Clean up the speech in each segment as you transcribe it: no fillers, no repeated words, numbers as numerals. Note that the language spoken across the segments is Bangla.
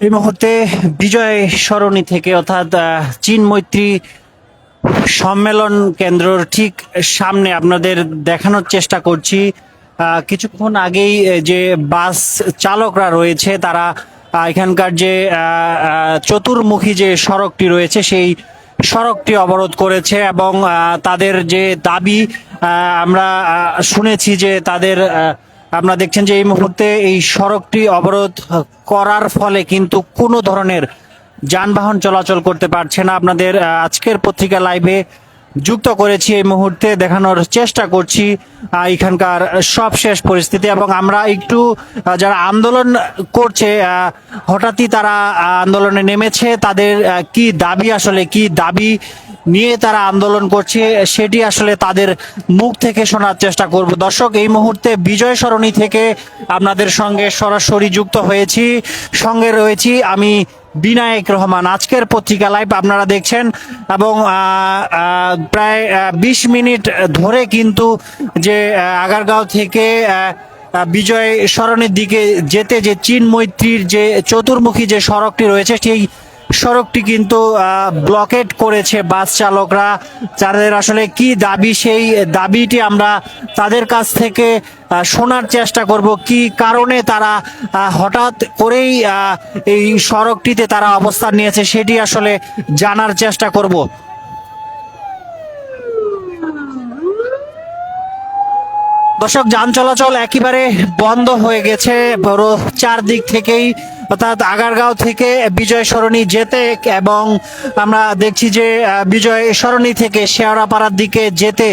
এই মুহূর্তে বিজয় সরণি থেকে অর্থাৎ চীন মৈত্রী সম্মেলন কেন্দ্রর ঠিক সামনে আপনাদের দেখানোর চেষ্টা করছি। কিছুক্ষণ আগেই যে বাস চালকরা রয়েছে তারা এখানকার যে চতুর্মুখী যে সড়কটি রয়েছে সেই সড়কটি অবরোধ করেছে এবং তাদের যে দাবি আমরা শুনেছি যে তাদের আপনারা দেখছেন যে এই মুহূর্তে এই সড়কটি অবরোধ করার ফলে কিন্তু কোনো ধরনের যানবাহন চলাচল করতে পারছে না। আপনাদের আজকের পত্রিকা লাইভে যুক্ত করেছি, এই মুহূর্তে দেখানোর চেষ্টা করছি এখানকার সবশেষ পরিস্থিতি। এবং আমরা একটু যারা আন্দোলন করছে হঠাৎই তারা আন্দোলনে নেমেছে, তাদের কি দাবি, আসলে কি দাবি নিয়ে তারা আন্দোলন করছে সেটি আসলে তাদের মুখ থেকে শোনার চেষ্টা করব। দর্শক, এই মুহূর্তে বিজয় সরণি থেকে আপনাদের সঙ্গে সরাসরি যুক্ত হয়েছি, সঙ্গে রয়েছি আমি বিনায়ক রহমান। আজকের পত্রিকা লাইভ আপনারা দেখছেন এবং প্রায় 20 মিনিট ধরে কিন্তু যে আগারগাঁও থেকে বিজয় সরণির দিকে যেতে যে চীন মৈত্রীর যে চতুর্মুখী যে সড়কটি রয়েছে সেই সড়কটি কিন্তু ব্লকেট করেছে বাস চালকরা। যাদের আসলে কি দাবি সেই দাবিটি আমরা তাদের কাছ থেকে শোনার চেষ্টা করব, কি কারণে তারা হঠাৎ করেই এই সড়কটিতে তারা অবস্থান নিয়েছে সেটি আসলে জানার চেষ্টা করব। দর্শক, যান চলাচল একেবারে বন্ধ হয়ে গেছে পুরো চারদিক থেকেই, অর্থাৎ আগারগাঁও থেকে বিজয় সরণি যেতে এবং আমরা দেখছি যে বিজয় সরণি থেকে শেওড়াপাড়ার দিকে যেতে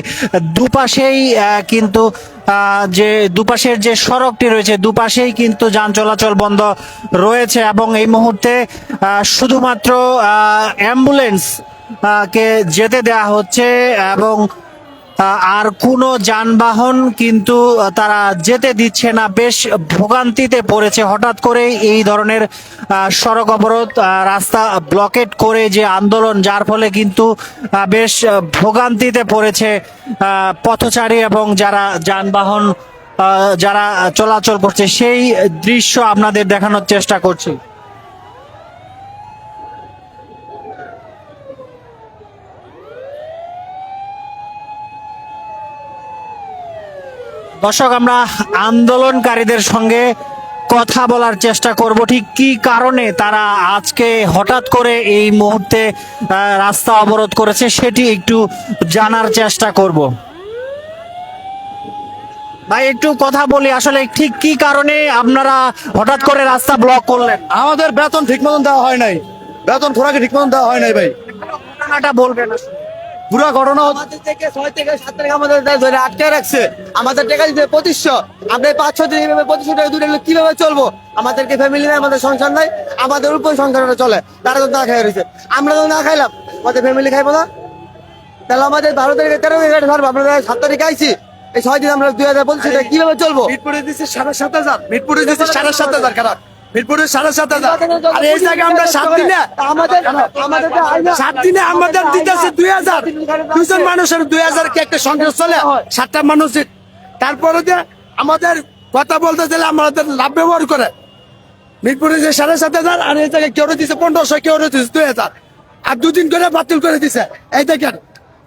দুপাশেই কিন্তু যে দুপাশের যে সড়কটি রয়েছে দুপাশেই কিন্তু যান চলাচল বন্ধ রয়েছে এবং এই মুহূর্তে শুধুমাত্র অ্যাম্বুলেন্স কে যেতে দেওয়া হচ্ছে এবং আর কোনো যানবাহন কিন্তু তারা যেতে দিচ্ছে না। বেশ ভোগান্তিতে পড়েছে হঠাৎ করে এই ধরনের সড়ক অবরোধ, রাস্তা ব্লকেট করে যে আন্দোলন, যার ফলে কিন্তু বেশ ভোগান্তিতে পড়েছে পথচারী এবং যারা যানবাহন যারা চলাচল করছে সেই দৃশ্য আপনাদের দেখানোর চেষ্টা করছি। দর্শক, আমরা আন্দোলনকারীদের সঙ্গে কথা বলার চেষ্টা করব, ঠিক কি কারণে তারা আজকে হঠাৎ করে এই মুহূর্তে রাস্তা অবরোধ করেছে সেটি একটু জানার চেষ্টা করব। ভাই, একটু কথা বলি, আসলে ঠিক কি কারণে আপনারা হঠাৎ করে রাস্তা ব্লক করলেন? আমাদের বেতন ঠিক মতন দেওয়া হয় নাই, বেতন খোরাকি ঠিক মতন দেওয়া হয় নাই ভাই। ঘটনাটা বলবেন আসলে। পুরা ঘটনা আমাদের থেকে 6 থেকে 7 তারিখ আমাদের ধরে আটকে রাখছে। আমাদের টাকা দিতে 2500, আমরা 5-6 দিন এইভাবে 2500 টাকা দূরে কিভাবে চলবো? আমাদেরকে ফ্যামিলি নাই, আমাদের সংসার নাই, আমাদের উপর সংসারটা চলে। তারা তো না খাই রয়েছে, আমরা তো না খাইলাম, আমাদের ফ্যামিলি খাইবো না? তাহলে আমাদের 12 তারিখে 13 তারিখে ছাড়বো, আমরা 7 তারিখে আইছি, এই 6 দিন আমরা 2025 টাকা কিভাবে চলবো? মিরপুরে দিচ্ছে 7,500, মিরপুরে দিচ্ছে 7,500 খারাপ, মিরপুরে 7,500। আর এই জায়গায় আমরা 7 দিনে আমাদের 7 দিনে আমাদের দিতেছে 2,000, 2জন মানুষের 2,000 কি একটা সংসার চলে? 7টা মানুষের। তারপরে যে আমাদের কথা বলতে চাইলে আমাদের লাভ ব্যবহার করে। মিরপুরে যে 7,500 আর এই জায়গায় কেউ দিচ্ছে 1,500, কেউ দিচ্ছে 2,000, আর 2 দিন করে বাতিল করে দিছে। এই দেখেন,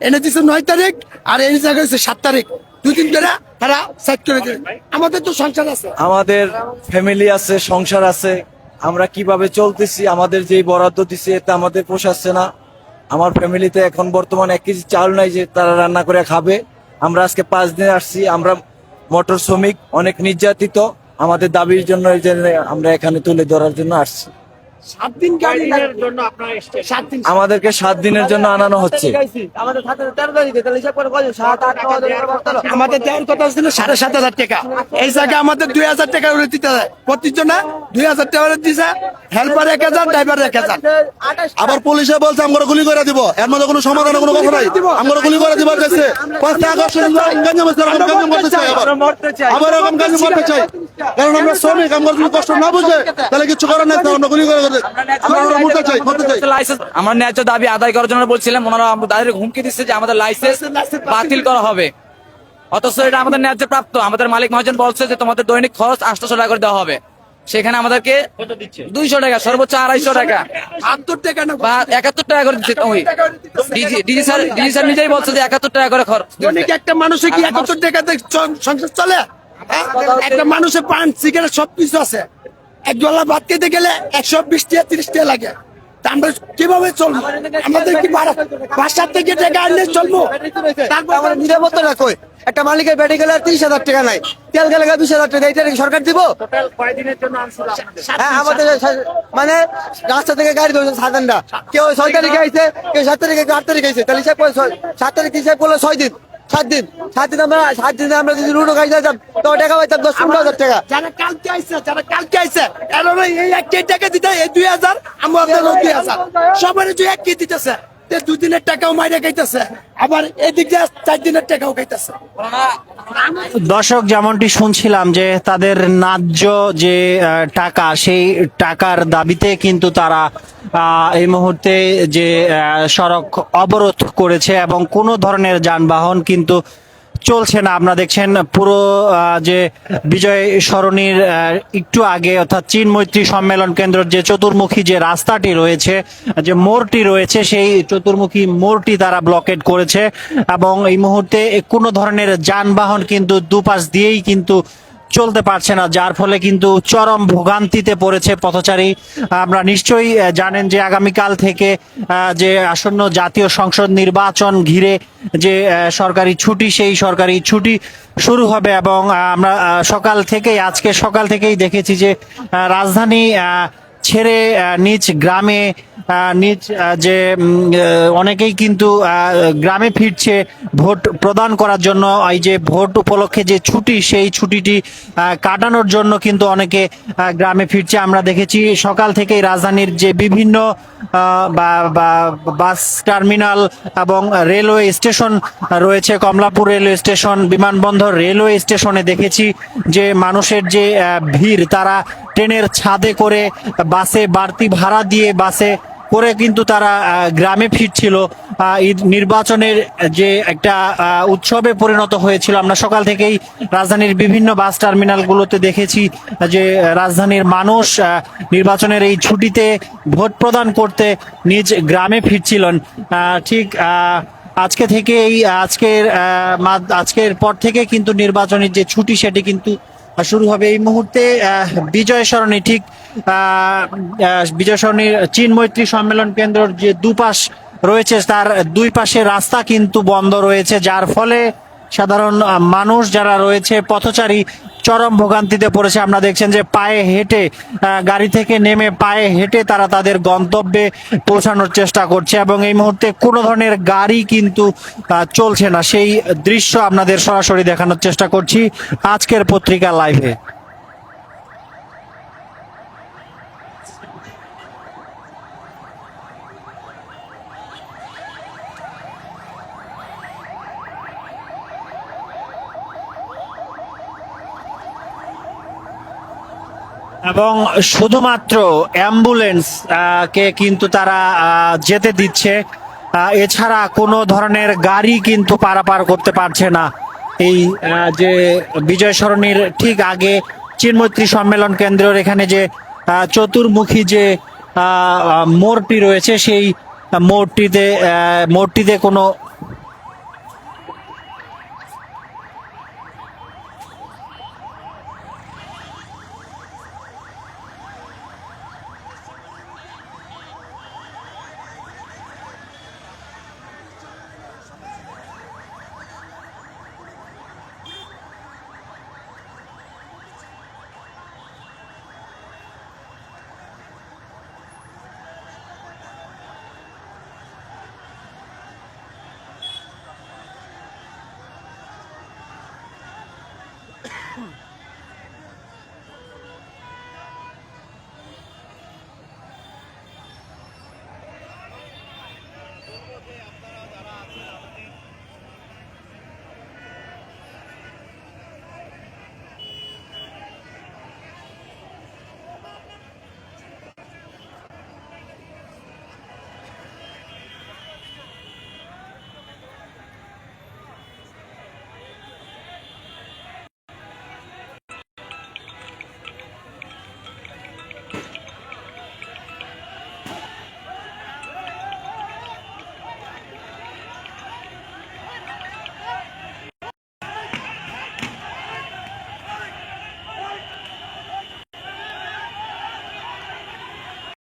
এনে দিচ্ছে 9 তারিখ আর এই জায়গায় হচ্ছে 7 তারিখ, 2 দিন করে তারা সাইড করে দিচ্ছে। আমাদের তো সংসার আছে, আমাদের ফ্যামিলি আছে, সংসার আছে, আমরা কিভাবে চলতেছি? আমাদের যেই বরাদ্দ দিছে এতে আমাদের পোষাচ্ছে না। আমার ফ্যামিলিতে এখন বর্তমানে 1 কেজি চাল নাই যে তারা রান্না করে খাবে। আমরা আজকে 5 দিন আসছি, আমরা মোটর শ্রমিক, অনেক নির্যাতিত। আমাদের দাবির জন্য এই যে আমরা এখানে তুলে ধরার জন্য আসছি। 7 দিন গাড়ি জন্য আপনারা এসেছেন? 7 দিন আমাদেরকে 7 দিনের জন্য আনানো হচ্ছে। আমাদের 13 তারিখে, তাহলে হিসাব করে 7-8 আমাদের দেওয়ার কথা ছিল 7,500 টাকা, এই জায়গায় আমাদের 2,000 টাকা করে দিতে হয় প্রতিজনে। 2,000 টাকা করে দিছে, হেল্পার 1,000, ড্রাইভার 1,000। আবার পুলিশে বলছে আমরা গুলি করে দিব, এর মধ্যে কোনো সমাধানের কোনো কথা নাই। আমরা গুলি করে দিবার চাইছে, 5 আগস্ট গঞ্জাম করতে চাই, আবার এরকম গঞ্জাম করতে চাই, কারণ আমরা শ্রমিক, আমরা যদি কষ্ট না বুঝে তাহলে কিছু করার নাই, আমরা গুলি করে আমরা মরতে চাই। আমার ন্যায্য দাবি আদায় করার জন্য বলছিলাম, ওনারা তাদের হুমকি দিচ্ছে যে আমাদের লাইসেন্স বাতিল করা হবে, অথচ এটা আমাদের ন্যায্য প্রাপ্ত। আমাদের মালিক মহাজন বলছে যে তোমাদের দৈনিক খরচ 800 টাকা করে দেওয়া হবে। সেখানে আমাদেরকে কত দিচ্ছে? 200 টাকা, সর্বোচ্চ 250 টাকা 70 টাকা না বা 71 টাকা করে দিচ্ছে। ওই ডিজি স্যার নিজেই বলছে যে 71 টাকা করে খরচ দিচ্ছে। অনেক একটা মানুষের কি 71 টাকাতে সংসার চলে? হ্যাঁ? একটা মানুষের পান সিগারেট সবকিছু আছে, এক গলা ভাত খেতে গেলে 120 টাকা 30 টাকা লাগে। তা আমরা কিভাবে চলবো? আমাদের কি বাসার থেকে টাকা আনলে চলবো? আমার নিরাপত্তা না কই, একটা মালিকের বেড়ে গেলে 30,000 টাকা নাই, তেল গেলে 20,000 টাকা, এটা কি সরকার দিব? হ্যাঁ, আমাদের মানে রাস্তা থেকে গাড়ি ধরছে সাধারণরা, কেউ 6 তারিখে আইছে, কেউ 7 তারিখে, কেউ 8 তারিখে আইছে, তাহলে হিসাব করে 7 তারিখ হিসাব করলে 6 দিন, 7 দিন, 7 দিন আমরা যদি রুটো খাই যেতাম তো টাকা পাইতাম 10-15,000 টাকা। যারা কালকে আইছে এরা এই একই টাকা দিতে, এই 2000 আমাদের 2000 সবার যে একই দিতেছে, 2 দিনের টাকাও মাইরে খাইতেছে, আবার এদিক দিয়ে 4 দিনের টাকাও খাইতেছে। দর্শক, যেমনটি শুনছিলাম যে তাদের ন্যায্য যে টাকা, সেই টাকার দাবিতে কিন্তু তারা এই মুহূর্তে যে সড়ক অবরোধ করেছে এবং কোনো ধরনের যানবাহন কিন্তু চলছে না। আপনারা দেখছেন পুরো যে বিজয় সরণির একটু আগে, অর্থাৎ চীন মৈত্রী সম্মেলন কেন্দ্র যে চতুর্মুখী যে রাস্তাটি রয়েছে, যে মোড়টি রয়েছে, সেই চতুর্মুখী মোড়টি তারা ব্লকেট করেছে এবং এই মুহূর্তে কোনো ধরনের যানবাহন কিন্তু দুপাশ দিয়েই কিন্তু চলতে পারছে না, যার ফলে কিন্তু চরম ভোগান্তিতে পড়েছে পথচারী। আমরা নিশ্চয়ই জানেন যে আগামীকাল থেকে যে আসন্ন জাতীয় সংসদ নির্বাচন ঘিরে যে সরকারি ছুটি, সেই সরকারি ছুটি শুরু হবে এবং আমরা আজকে সকাল থেকেই দেখেছি যে রাজধানী ছেড়ে নিজ গ্রামে নিজ যে অনেকেই কিন্তু গ্রামে ফিরছে ভোট প্রদান করার জন্য। এই যে ভোট উপলক্ষে যে ছুটি, সেই ছুটিটি কাটানোর জন্য কিন্তু অনেকে গ্রামে ফিরছে। আমরা দেখেছি সকাল থেকেই রাজধানীর যে বিভিন্ন বাস টার্মিনাল এবং রেলওয়ে স্টেশন রয়েছে, কমলাপুর রেলওয়ে স্টেশন, বিমানবন্দর রেলওয়ে স্টেশনে দেখেছি যে মানুষের যে ভিড়, তারা ট্রেনের ছাদে করে বাসে বাড়তি ভাড়া দিয়ে বাসে করে কিন্তু তারা গ্রামে ফিরছিল। ঈদ নির্বাচনের যে একটা উৎসবে পরিণত হয়েছিল। আমরা সকাল থেকেই রাজধানীর বিভিন্ন বাস টার্মিনালগুলোতে দেখেছি যে রাজধানীর মানুষ নির্বাচনের এই ছুটিতে ভোট প্রদান করতে নিজ গ্রামে ফিরছিলেন। ঠিক আজকে থেকেই আজকের পর থেকে কিন্তু নির্বাচনের যে ছুটি, সেটি কিন্তু শুরু হবে। এই মুহূর্তে বিজয় সরণি, ঠিক বিজয় সরণির চীন মৈত্রী সম্মেলন কেন্দ্রের যে দুপাশ রয়েছে, তার দুই পাশে রাস্তা কিন্তু বন্ধ রয়েছে, যার ফলে সাধারণ মানুষ যারা রয়েছে, পথচারী, চরম ভোগান্তিতে পড়েছে। আমরা দেখছেন যে পায়ে হেঁটে, গাড়ি থেকে নেমে পায়ে হেঁটে তারা তাদের গন্তব্যে পৌঁছানোর চেষ্টা করছে এবং এই মুহূর্তে কোনো ধরনের গাড়ি কিন্তু চলছে না। সেই দৃশ্য আপনাদের সরাসরি দেখানোর চেষ্টা করছি আজকের পত্রিকা লাইভে। এবং শুধুমাত্র অ্যাম্বুলেন্স কে কিন্তু তারা যেতে দিচ্ছে, এছাড়া কোনো ধরনের গাড়ি কিন্তু পারাপার করতে পারছে না। এই যে বিজয় সরণির ঠিক আগে চীন মৈত্রী সম্মেলন কেন্দ্রের এখানে যে চতুর্মুখী যে মোড়টি রয়েছে, সেই মোড়টিতে কোনো